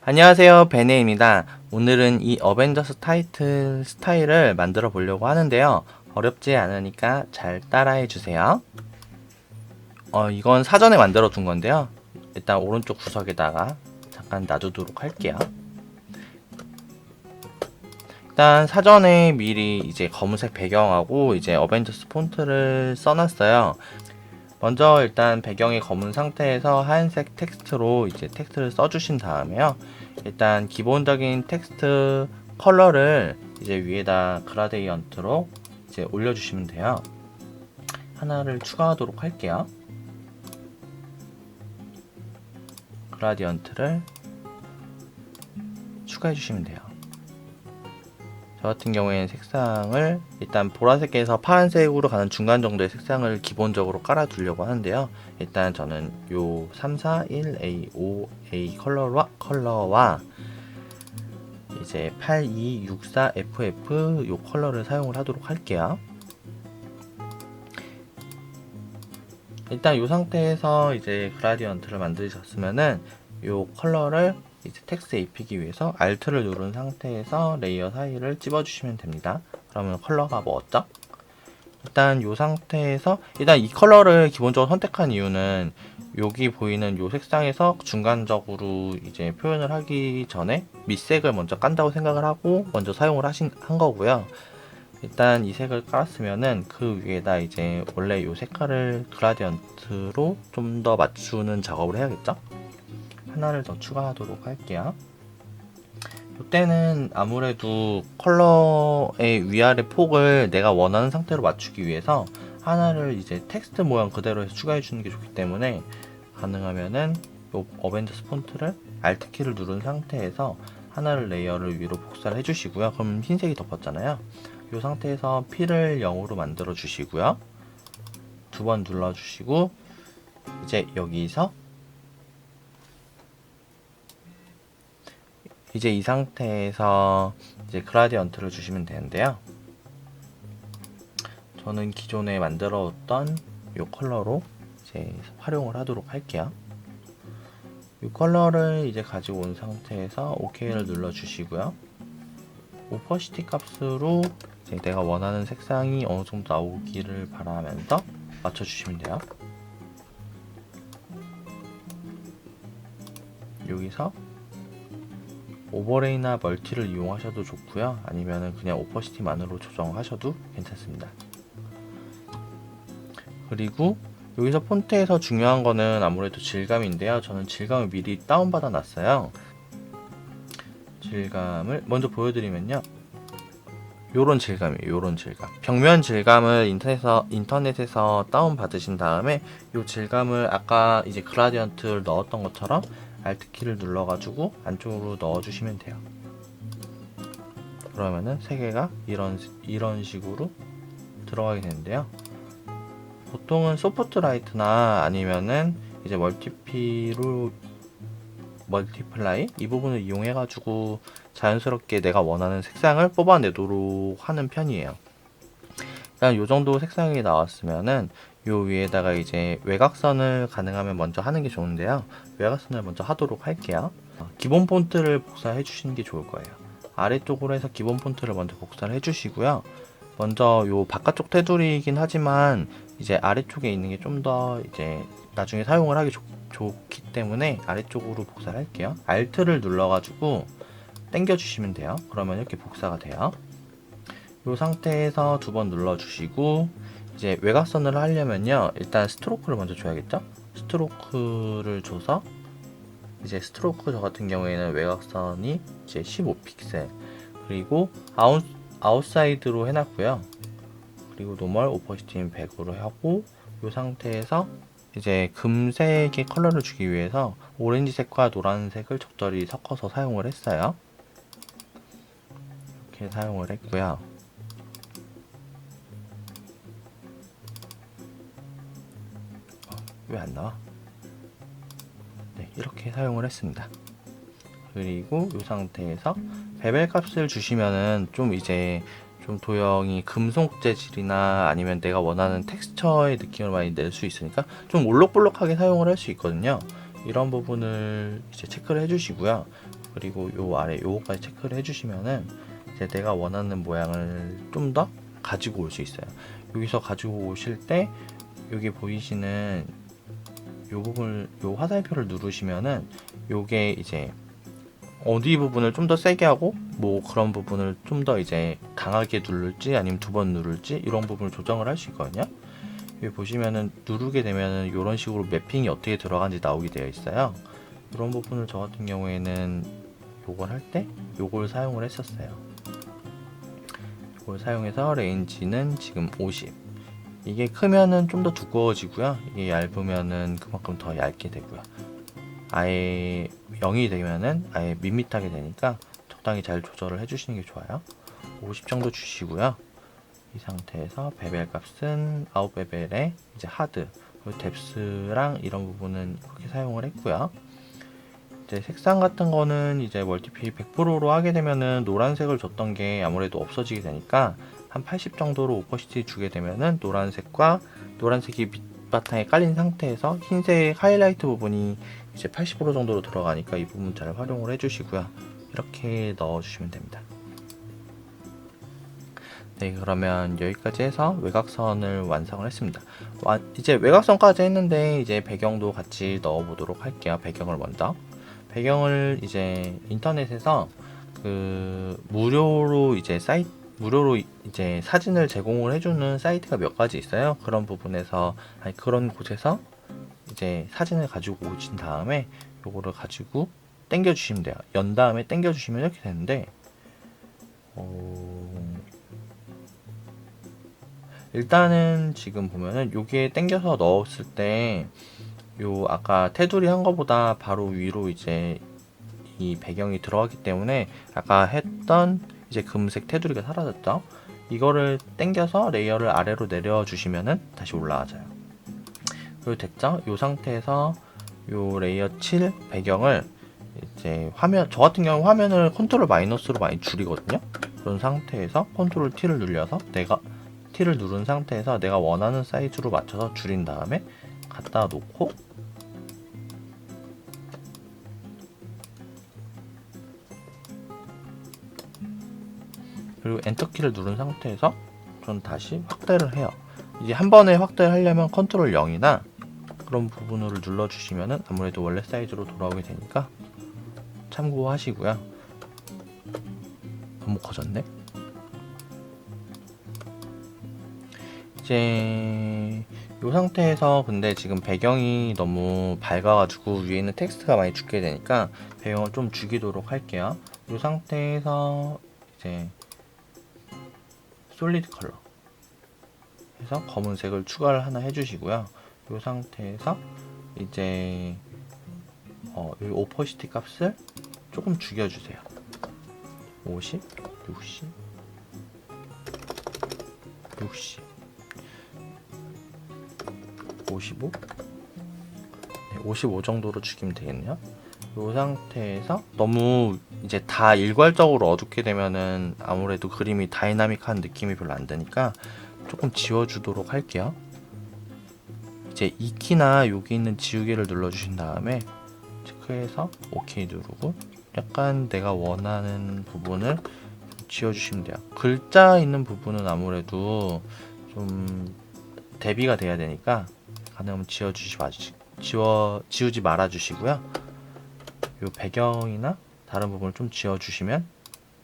안녕하세요, 베네입니다. 오늘은 이 어벤져스 타이틀 스타일을 만들어 보려고 하는데요. 어렵지 않으니까 잘 따라해 주세요. 이건 사전에 만들어 둔 건데요. 일단 오른쪽 구석에다가 잠깐 놔두도록 할게요. 일단 사전에 미리 이제 검은색 배경하고 이제 어벤져스 폰트를 써놨어요. 먼저 일단 배경이 검은 상태에서 하얀색 텍스트로 이제 텍스트를 써주신 다음에요. 일단 기본적인 텍스트 컬러를 이제 위에다 그라데이언트로 이제 올려주시면 돼요. 하나를 추가하도록 할게요. 그라디언트를 추가해주시면 돼요. 저 같은 경우에는 색상을 일단 보라색에서 파란색으로 가는 중간 정도의 색상을 기본적으로 깔아두려고 하는데요. 일단 저는 요 341A5A 컬러와 이제 8264FF 요 컬러를 사용을 하도록 할게요. 일단 이 상태에서 이제 그라디언트를 만드셨으면은 요 컬러를 이제 텍스트에 입히기 위해서 Alt를 누른 상태에서 레이어 사이를 찝어주시면 됩니다. 그러면 컬러가 뭐었죠? 일단 이 상태에서 일단 이 컬러를 기본적으로 선택한 이유는 여기 보이는 이 색상에서 중간적으로 이제 표현을 하기 전에 밑색을 먼저 깐다고 생각을 하고 먼저 사용을 한 거고요. 일단 이 색을 깔았으면은 그 위에다 이제 원래 이 색깔을 그라디언트로 좀 더 맞추는 작업을 해야겠죠? 하나를 더 추가하도록 할게요. 이때는 아무래도 컬러의 위아래 폭을 내가 원하는 상태로 맞추기 위해서 하나를 이제 텍스트 모양 그대로 해서 추가해 주는 게 좋기 때문에 가능하면은 이 어벤져스 폰트를 Alt 키를 누른 상태에서 하나를 레이어를 위로 복사를 해주시고요. 그럼 흰색이 덮었잖아요. 이 상태에서 P를 0으로 만들어 주시고요. 두 번 눌러 주시고 이제 여기서 이제 이 상태에서 이제 그라디언트를 주시면 되는데요. 저는 기존에 만들어뒀던 이 컬러로 이제 활용을 하도록 할게요. 이 컬러를 이제 가지고 온 상태에서 OK를 눌러 주시고요. 오퍼시티 값으로 이제 내가 원하는 색상이 어느 정도 나오기를 바라면서 맞춰주시면 돼요. 여기서 오버레이나 멀티를 이용하셔도 좋고요. 아니면 그냥 오퍼시티만으로 조정하셔도 괜찮습니다. 그리고 여기서 폰트에서 중요한 거는 아무래도 질감인데요. 저는 질감을 미리 다운받아 놨어요. 질감을 먼저 보여드리면요. 요런 질감이에요. 요런 질감. 벽면 질감을 인터넷에서 다운받으신 다음에 요 질감을 아까 이제 그라디언트를 넣었던 것처럼 Alt 키를 눌러가지고 안쪽으로 넣어주시면 돼요. 그러면은 세 개가 이런 식으로 들어가게 되는데요. 보통은 소프트라이트나 아니면은 이제 멀티플라이 이 부분을 이용해가지고 자연스럽게 내가 원하는 색상을 뽑아내도록 하는 편이에요. 일단 요 정도 색상이 나왔으면은 요 위에다가 이제 외곽선을 가능하면 먼저 하는 게 좋은데요. 외곽선을 먼저 하도록 할게요. 기본 폰트를 복사해 주시는 게 좋을 거예요. 아래쪽으로 해서 기본 폰트를 먼저 복사를 해 주시고요. 먼저 요 바깥쪽 테두리이긴 하지만 이제 아래쪽에 있는 게 좀 더 이제 나중에 사용을 하기 좋기 때문에 아래쪽으로 복사를 할게요. Alt를 눌러가지고 당겨 주시면 돼요. 그러면 이렇게 복사가 돼요. 이 상태에서 두 번 눌러주시고 이제 외곽선을 하려면요 일단 스트로크를 먼저 줘야겠죠. 스트로크를 줘서 이제 스트로크 저 같은 경우에는 외곽선이 이제 15픽셀 그리고 아웃사이드로 해놨고요. 그리고 노멀 오퍼시티는 100으로 하고 이 상태에서 이제 금색의 컬러를 주기 위해서 오렌지색과 노란색을 적절히 섞어서 사용을 했어요. 이렇게 사용을 했고요. 왜 안 나와? 네, 이렇게 사용을 했습니다. 그리고 이 상태에서 베벨 값을 주시면은 좀 이제 좀 도형이 금속 재질이나 아니면 내가 원하는 텍스처의 느낌을 많이 낼 수 있으니까 좀 올록볼록하게 사용을 할 수 있거든요. 이런 부분을 이제 체크를 해주시고요. 그리고 요 아래 요거까지 체크를 해주시면은 이제 내가 원하는 모양을 좀 더 가지고 올 수 있어요. 여기서 가지고 오실 때 여기 보이시는 요 부분, 요 화살표를 누르시면은 요게 이제 어디 부분을 좀 더 세게 하고 뭐 그런 부분을 좀 더 이제 강하게 누를지 아니면 두 번 누를지 이런 부분을 조정을 할 수 있거든요. 여기 보시면은 누르게 되면은 이런 식으로 매핑이 어떻게 들어간지 나오게 되어 있어요. 이런 부분을 저 같은 경우에는 요걸 할 때 요걸 사용을 했었어요. 이걸 사용해서 레인지는 지금 50. 이게 크면은 좀 더 두꺼워지고요. 이게 얇으면은 그만큼 더 얇게 되고요. 아예 0이 되면은 아예 밋밋하게 되니까 적당히 잘 조절을 해주시는 게 좋아요. 50 정도 주시고요. 이 상태에서 베벨 값은 아웃 베벨에 이제 하드, 그리고 뎁스랑 이런 부분은 그렇게 사용을 했고요. 이제 색상 같은 거는 이제 멀티피 100%로 하게 되면은 노란색을 줬던 게 아무래도 없어지게 되니까 한 80 정도로 오퍼시티 주게 되면은 노란색과 노란색이 밑바탕에 깔린 상태에서 흰색 하이라이트 부분이 이제 80% 정도로 들어가니까 이 부분 잘 활용을 해주시고요. 이렇게 넣어주시면 됩니다. 네, 그러면 여기까지 해서 외곽선을 완성을 했습니다. 이제 외곽선까지 했는데 이제 배경도 같이 넣어보도록 할게요. 배경을 먼저. 배경을 이제 인터넷에서 그 무료로 이제 사진을 제공을 해주는 사이트가 몇 가지 있어요. 그런 부분에서 그런 곳에서 이제 사진을 가지고 오신 다음에 요거를 가지고 당겨 주시면 돼요. 연 다음에 당겨 주시면 이렇게 되는데 일단은 지금 보면은 여기에 당겨서 넣었을 때 요 아까 테두리 한 거보다 바로 위로 이제 이 배경이 들어가기 때문에 아까 했던 이제 금색 테두리가 사라졌죠. 이거를 당겨서 레이어를 아래로 내려 주시면은 다시 올라와져요. 그리고 됐죠? 이 상태에서 요 레이어 7 배경을 이제 저 같은 경우 화면을 컨트롤 마이너스로 많이 줄이거든요. 그런 상태에서 컨트롤 T를 눌려서 T를 누른 상태에서 내가 원하는 사이즈로 맞춰서 줄인 다음에 갖다 놓고 그리고 엔터키를 누른 상태에서 전 다시 확대를 해요. 이제 한 번에 확대를 하려면 컨트롤 0이나 그런 부분을 눌러주시면은 아무래도 원래 사이즈로 돌아오게 되니까 참고하시고요. 너무 커졌네. 이제 이 상태에서 근데 지금 배경이 너무 밝아가지고 위에 있는 텍스트가 많이 죽게 되니까 배경을 좀 죽이도록 할게요. 이 상태에서 이제 솔리드 컬러 해서 검은색을 추가를 하나 해주시고요. 이 상태에서 이제 이 오퍼시티 값을 조금 죽여주세요. 50, 60, 60, 55, 네, 55 정도로 죽이면 되겠네요. 이 상태에서 너무 이제 다 일괄적으로 어둡게 되면은 아무래도 그림이 다이나믹한 느낌이 별로 안 드니까 조금 지워주도록 할게요. 이제 이 키나 여기 있는 지우개를 눌러주신 다음에 체크해서 OK 누르고 약간 내가 원하는 부분을 지워주시면 돼요. 글자 있는 부분은 아무래도 좀 대비가 돼야 되니까 가능하면 지우지 말아 주시고요. 요 배경이나 다른 부분을 좀 지워주시면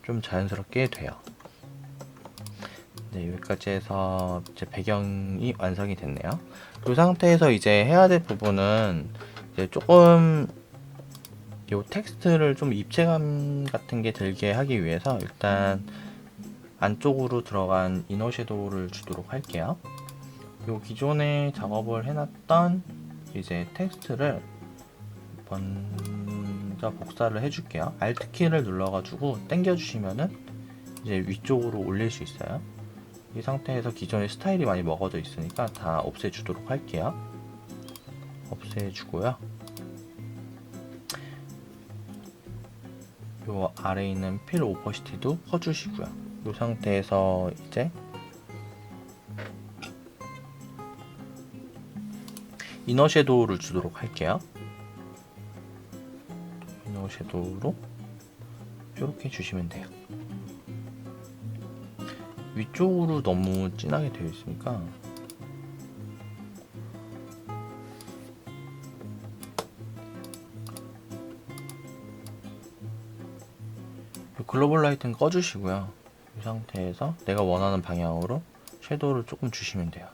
좀 자연스럽게 돼요. 네, 여기까지 해서 이제 배경이 완성이 됐네요. 이 상태에서 이제 해야 될 부분은 이제 조금 요 텍스트를 좀 입체감 같은 게 들게 하기 위해서 일단 안쪽으로 들어간 이너 섀도우를 주도록 할게요. 요 기존에 작업을 해놨던 이제 텍스트를 먼저 복사를 해줄게요. Alt 키를 눌러가지고 당겨주시면은 이제 위쪽으로 올릴 수 있어요. 이 상태에서 기존에 스타일이 많이 먹어져 있으니까 다 없애주도록 할게요. 없애주고요. 요 아래에 있는 필 오퍼시티도 퍼주시고요. 이 상태에서 이제 이너 섀도우를 주도록 할게요. 이너 섀도우로 이렇게 해주시면 돼요. 위쪽으로 너무 진하게 되어 있으니까 글로벌 라이트는 꺼주시고요. 이 상태에서 내가 원하는 방향으로 섀도우를 조금 주시면 돼요.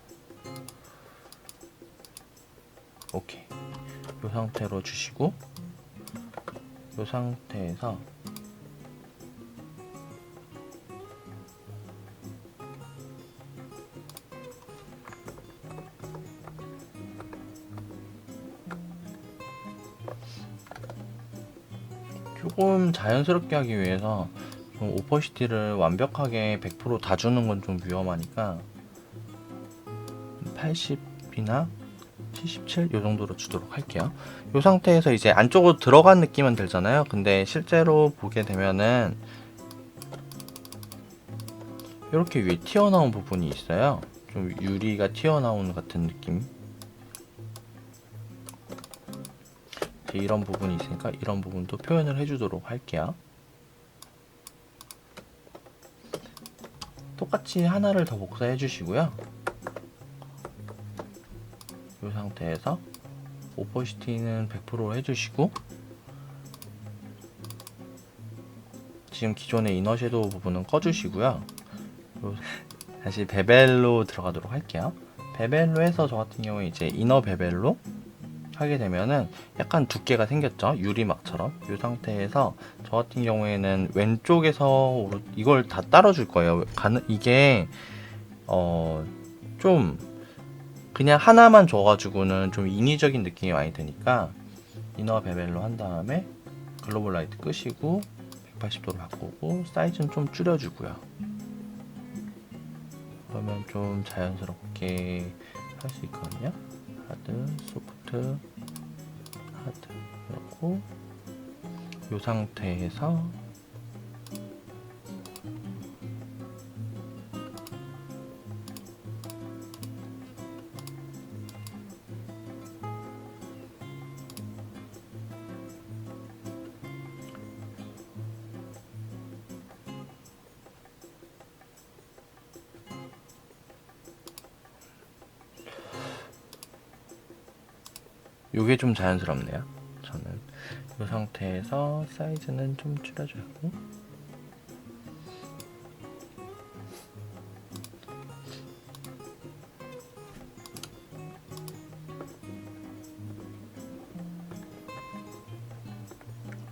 오케이. 이 상태로 주시고, 이 상태에서 조금 자연스럽게 하기 위해서 좀 오퍼시티를 완벽하게 100% 다 주는 건 좀 위험하니까 80이나 77 이 정도로 주도록 할게요. 이 상태에서 이제 안쪽으로 들어간 느낌은 들잖아요. 근데 실제로 보게 되면은 이렇게 위에 튀어나온 부분이 있어요. 좀 유리가 튀어나온 같은 느낌. 이런 부분이 있으니까 이런 부분도 표현을 해주도록 할게요. 똑같이 하나를 더 복사해 주시고요. 이 상태에서 오퍼시티는 100% 해주시고, 지금 기존의 이너 섀도우 부분은 꺼주시고요. 다시 베벨로 들어가도록 할게요. 베벨로 해서 저 같은 경우에 이제 이너 베벨로 하게 되면은 약간 두께가 생겼죠, 유리막처럼. 이 상태에서 저 같은 경우에는 왼쪽에서 이걸 다 따라줄 거예요. 이게 좀 그냥 하나만 줘가지고는 좀 인위적인 느낌이 많이 드니까 이너 베벨로 한 다음에 글로벌 라이트 끄시고 180도로 바꾸고 사이즈는 좀 줄여주고요. 그러면 좀 자연스럽게 할 수 있거든요. 하드, 소프트, 하드 그렇고 이 상태에서 요게 좀 자연스럽네요. 저는 이 상태에서 사이즈는 좀 줄여주고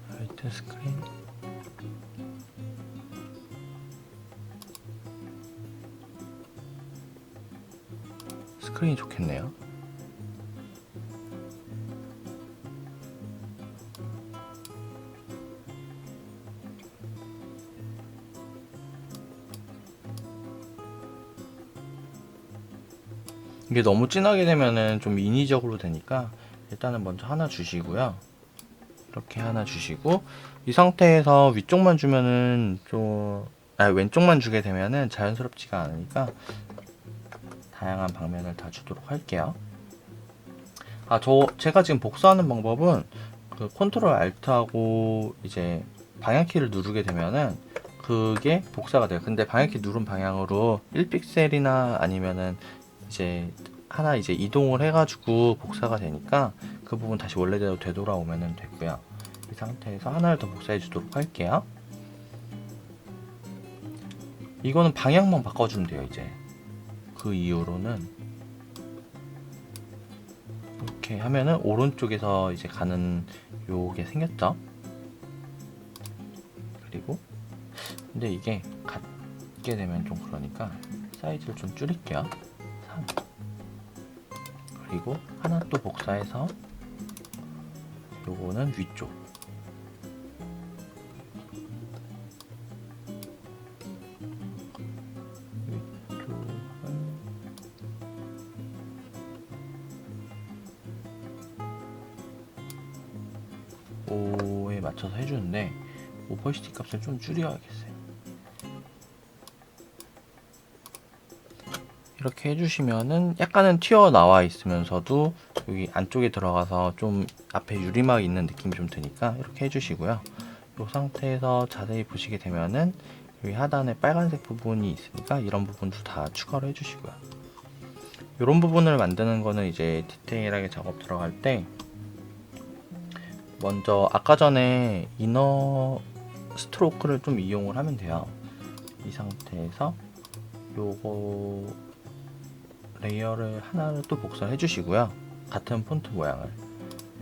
라이트 스크린 스크린이 좋겠네요. 이게 너무 진하게 되면은 좀 인위적으로 되니까 일단은 먼저 하나 주시고요. 이렇게 하나 주시고 이 상태에서 위쪽만 주면은 왼쪽만 주게 되면은 자연스럽지가 않으니까 다양한 방면을 다 주도록 할게요. 제가 지금 복사하는 방법은 그 컨트롤 알트하고 이제 방향키를 누르게 되면은 그게 복사가 돼요. 근데 방향키 누른 방향으로 1픽셀이나 아니면은 이제 하나 이제 이동을 해가지고 복사가 되니까 그 부분 다시 원래대로 되돌아오면 되고요. 이 상태에서 하나를 더 복사해 주도록 할게요. 이거는 방향만 바꿔주면 돼요. 이제 그 이후로는 이렇게 하면은 오른쪽에서 이제 가는 요게 생겼죠. 그리고 근데 이게 같게 되면 좀 그러니까 사이즈를 좀 줄일게요. 3. 그리고 하나 또 복사해서 요거는 위쪽 위쪽은 5에 맞춰서 해주는데 오퍼시티 값을 좀 줄여야겠어요. 이렇게 해주시면은 약간은 튀어나와 있으면서도 여기 안쪽에 들어가서 좀 앞에 유리막이 있는 느낌이 좀 드니까 이렇게 해주시고요. 이 상태에서 자세히 보시게 되면은 여기 하단에 빨간색 부분이 있으니까 이런 부분도 다 추가를 해주시고요. 이런 부분을 만드는 거는 이제 디테일하게 작업 들어갈 때 먼저 아까 전에 이너 스트로크를 좀 이용을 하면 돼요. 이 상태에서 요거 레이어를 하나를 또 복사해 주시고요. 같은 폰트 모양을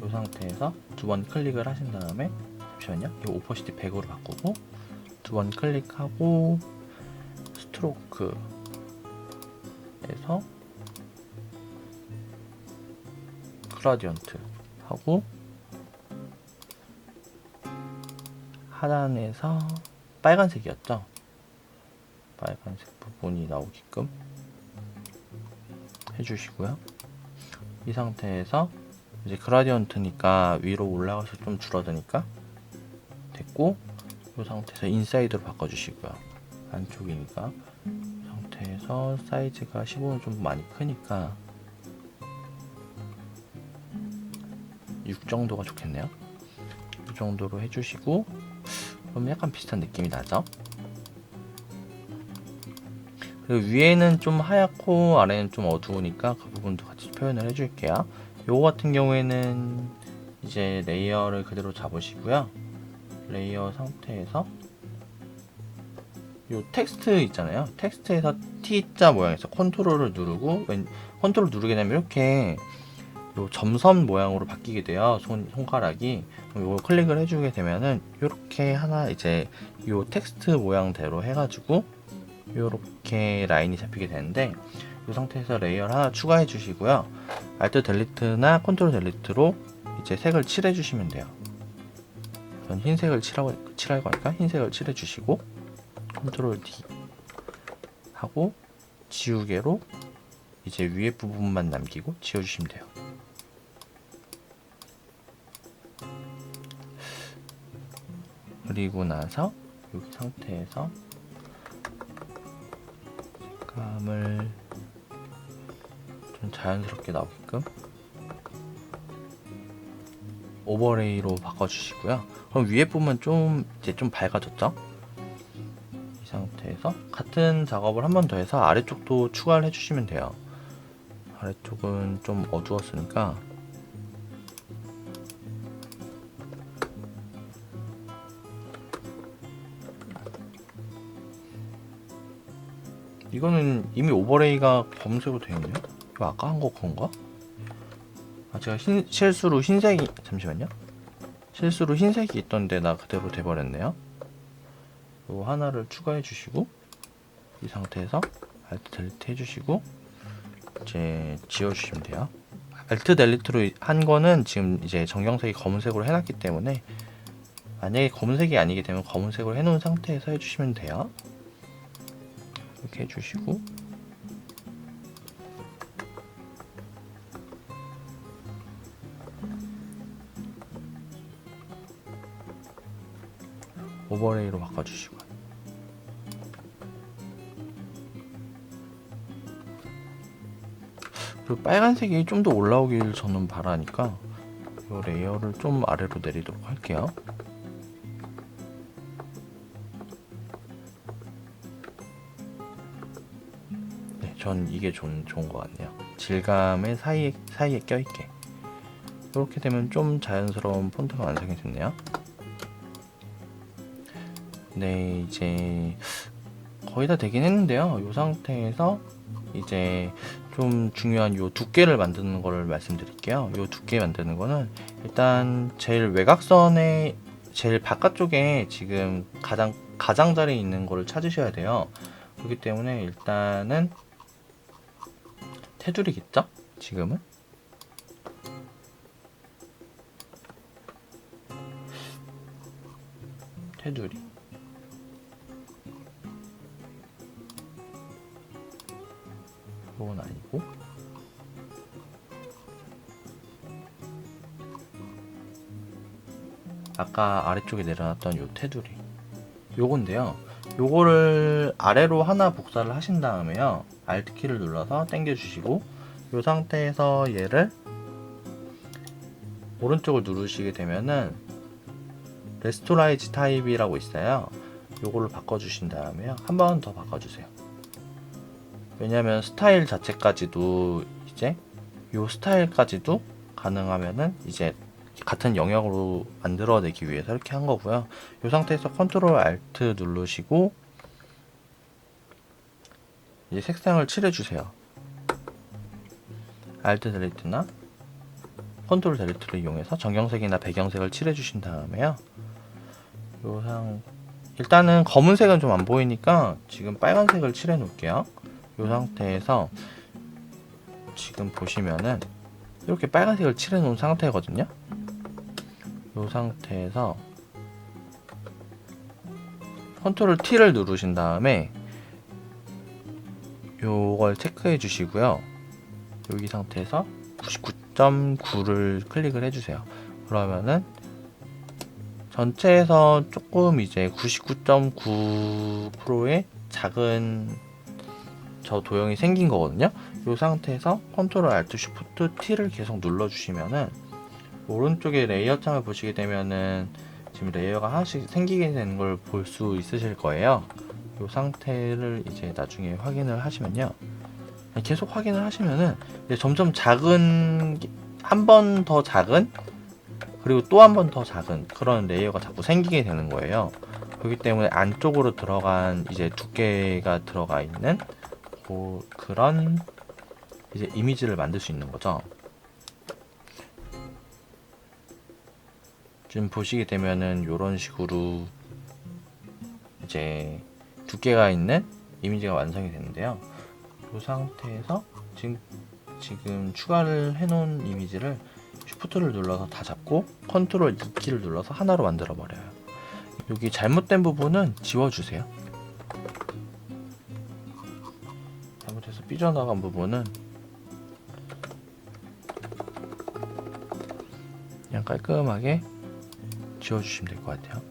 이 상태에서 두 번 클릭을 하신 다음에 잠시만요. 이 오퍼시티 100으로 바꾸고 두 번 클릭하고 스트로크에서 그라디언트 하고 하단에서 빨간색이었죠. 빨간색 부분이 나오게끔 해주시고요. 이 상태에서 이제 그라디언트니까 위로 올라가서 좀 줄어드니까 됐고, 이 상태에서 인사이드로 바꿔주시고요. 안쪽이니까 이 상태에서 사이즈가 15는 좀 많이 크니까 6 정도가 좋겠네요. 이 정도로 해주시고, 그럼 약간 비슷한 느낌이 나죠? 그리고 위에는 좀 하얗고 아래는 좀 어두우니까 그 부분도 같이 표현을 해줄게요. 요거 같은 경우에는 이제 레이어를 그대로 잡으시고요. 레이어 상태에서 요 텍스트 있잖아요. 텍스트에서 T자 모양에서 컨트롤을 누르고 컨트롤 누르게 되면 이렇게 요 점선 모양으로 바뀌게 돼요. 손가락이. 요거 클릭을 해주게 되면은 이렇게 하나 이제 요 텍스트 모양대로 해가지고 요렇게 라인이 잡히게 되는데, 이 상태에서 레이어를 하나 추가해 주시고요. Alt 델리트나 컨트롤 델리트로 이제 색을 칠해 주시면 돼요. 전 흰색을 칠할 거니까 흰색을 칠해 주시고 컨트롤 D 하고 지우개로 이제 위에 부분만 남기고 지워주시면 돼요. 그리고 나서 여기 상태에서 색감을 좀 자연스럽게 나오게끔 오버레이로 바꿔주시고요. 그럼 위에 부분 이제 좀 밝아졌죠? 이 상태에서 같은 작업을 한 번 더 해서 아래쪽도 추가를 해주시면 돼요. 아래쪽은 좀 어두웠으니까 이거는 이미 오버레이가 검은색으로 되어 있네요. 이거 아까 한 거 그건가? 아, 제가 실수로 흰색이, 잠시만요. 실수로 흰색이 있던데 나 그대로 돼버렸네요. 요 하나를 추가해 주시고 이 상태에서 Alt 델리트 해주시고 이제 지워주시면 돼요. Alt 델리트로 한 거는 지금 이제 정경색이 검은색으로 해놨기 때문에 만약에 검은색이 아니게 되면 검은색으로 해놓은 상태에서 해주시면 돼요. 이렇게 해주시고 오버레이로 바꿔주시고 그리고 빨간색이 좀 더 올라오길 저는 바라니까 이 레이어를 좀 아래로 내리도록 할게요. 네, 전 이게 좋은 것 같네요. 질감의 사이에 껴있게. 이렇게 되면 좀 자연스러운 폰트가 완성이 됐네요. 네, 이제 거의 다 되긴 했는데요. 이 상태에서 이제 좀 중요한 요 두께를 만드는 거를 말씀드릴게요. 요 두께 만드는 거는 일단 제일 외곽선의 제일 바깥쪽에 지금 가장자리에 있는 거를 찾으셔야 돼요. 그렇기 때문에 일단은 테두리겠죠? 지금은 테두리 이건 아니고 아까 아래쪽에 내려놨던 요 테두리 요건데요. 요거를 아래로 하나 복사를 하신 다음에요. Alt 키를 눌러서 당겨 주시고 요 상태에서 얘를 오른쪽을 누르시게 되면은 레스토라이즈 타입이라고 있어요. 요걸로 바꿔주신 다음에요. 한 번 더 바꿔주세요. 왜냐면 스타일 자체까지도 이제 요 스타일까지도 가능하면은 이제 같은 영역으로 만들어내기 위해서 이렇게 한 거고요. 이 상태에서 컨트롤 알트 누르시고 이제 색상을 칠해주세요. 알트 델리트나 컨트롤 델리트를 이용해서 정경색이나 배경색을 칠해주신 다음에요. 일단은 검은색은 좀 안 보이니까 지금 빨간색을 칠해 놓을게요. 이 상태에서 지금 보시면은 이렇게 빨간색을 칠해 놓은 상태거든요. 이 상태에서 컨트롤 T를 누르신 다음에 요걸 체크해 주시고요. 여기 상태에서 99.9를 클릭을 해주세요. 그러면은 전체에서 조금 이제 99.9%의 작은 저 도형이 생긴 거거든요. 이 상태에서 컨트롤 알트 쉬프트 T를 계속 눌러주시면은 오른쪽에 레이어 창을 보시게 되면은 지금 레이어가 하나씩 생기게 되는 걸 볼 수 있으실 거예요. 이 상태를 이제 나중에 확인을 하시면요. 계속 확인을 하시면은 이제 점점 작은, 한 번 더 작은, 그리고 또 한 번 더 작은 그런 레이어가 자꾸 생기게 되는 거예요. 그렇기 때문에 안쪽으로 들어간 이제 두께가 들어가 있는 그런 이제 이미지를 만들 수 있는 거죠. 지금 보시게 되면은 이런 식으로 이제 두께가 있는 이미지가 완성이 되는데요. 이 상태에서 지금 추가를 해놓은 이미지를 쉬프트를 눌러서 다 잡고 컨트롤 2키를 눌러서 하나로 만들어 버려요. 여기 잘못된 부분은 지워주세요. 잘못해서 삐져나간 부분은 그냥 깔끔하게 지워주시면 될 것 같아요.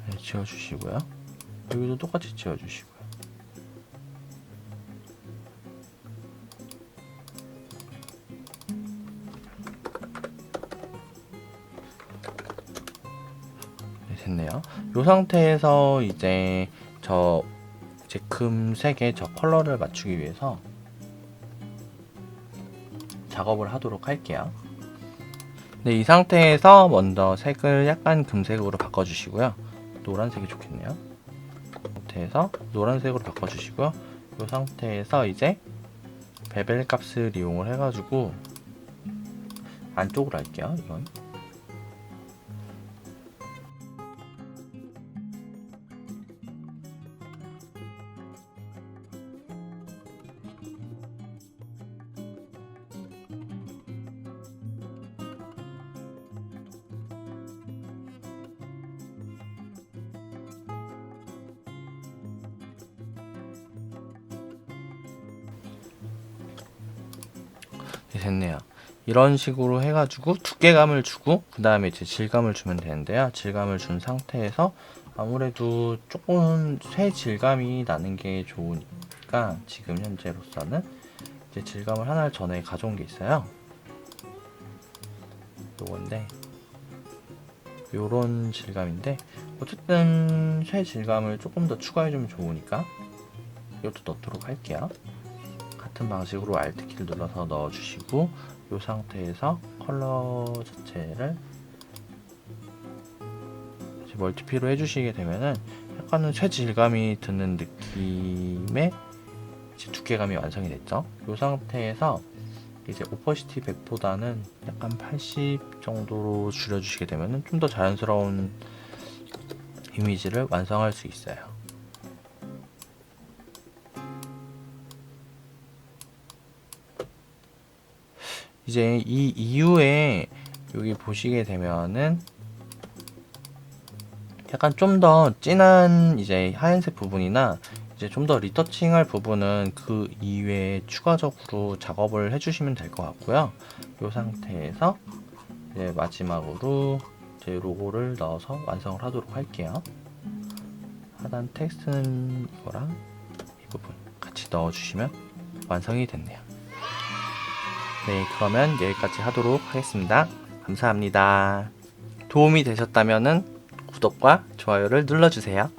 네, 지워주시고요. 여기도 똑같이 지워주시고요. 네, 됐네요. 이 상태에서 이제 금색의 저 컬러를 맞추기 위해서 작업을 하도록 할게요. 네, 이 상태에서 먼저 색을 약간 금색으로 바꿔주시고요. 노란색이 좋겠네요. 이 상태에서 노란색으로 바꿔주시고요. 이 상태에서 이제 베벨 값을 이용을 해가지고 안쪽으로 할게요. 이건 됐네요. 이런 식으로 해가지고 두께감을 주고 그 다음에 이제 질감을 주면 되는데요. 질감을 준 상태에서 아무래도 조금 새 질감이 나는 게 좋으니까 지금 현재로서는 이제 질감을 하나 전에 가져온 게 있어요. 요건데 요런 질감인데 어쨌든 새 질감을 조금 더 추가해주면 좋으니까 이것도 넣도록 할게요. 같은 방식으로 Alt 키를 눌러서 넣어주시고 이 상태에서 컬러 자체를 멀티피로 해주시게 되면은 약간은 새 질감이 드는 느낌의 두께감이 완성이 됐죠. 이 상태에서 이제 오퍼시티 100보다는 약간 80 정도로 줄여주시게 되면은 좀 더 자연스러운 이미지를 완성할 수 있어요. 이제 이 이후에 여기 보시게 되면은 약간 좀 더 진한 이제 하얀색 부분이나 이제 좀 더 리터칭할 부분은 그 이외에 추가적으로 작업을 해주시면 될 것 같고요. 이 상태에서 이제 마지막으로 제 로고를 넣어서 완성을 하도록 할게요. 하단 텍스트는 이거랑 이 부분 같이 넣어주시면 완성이 됐네요. 네, 그러면 여기까지 하도록 하겠습니다. 감사합니다. 도움이 되셨다면 구독과 좋아요를 눌러주세요.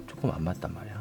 조금 안 맞단 말이야.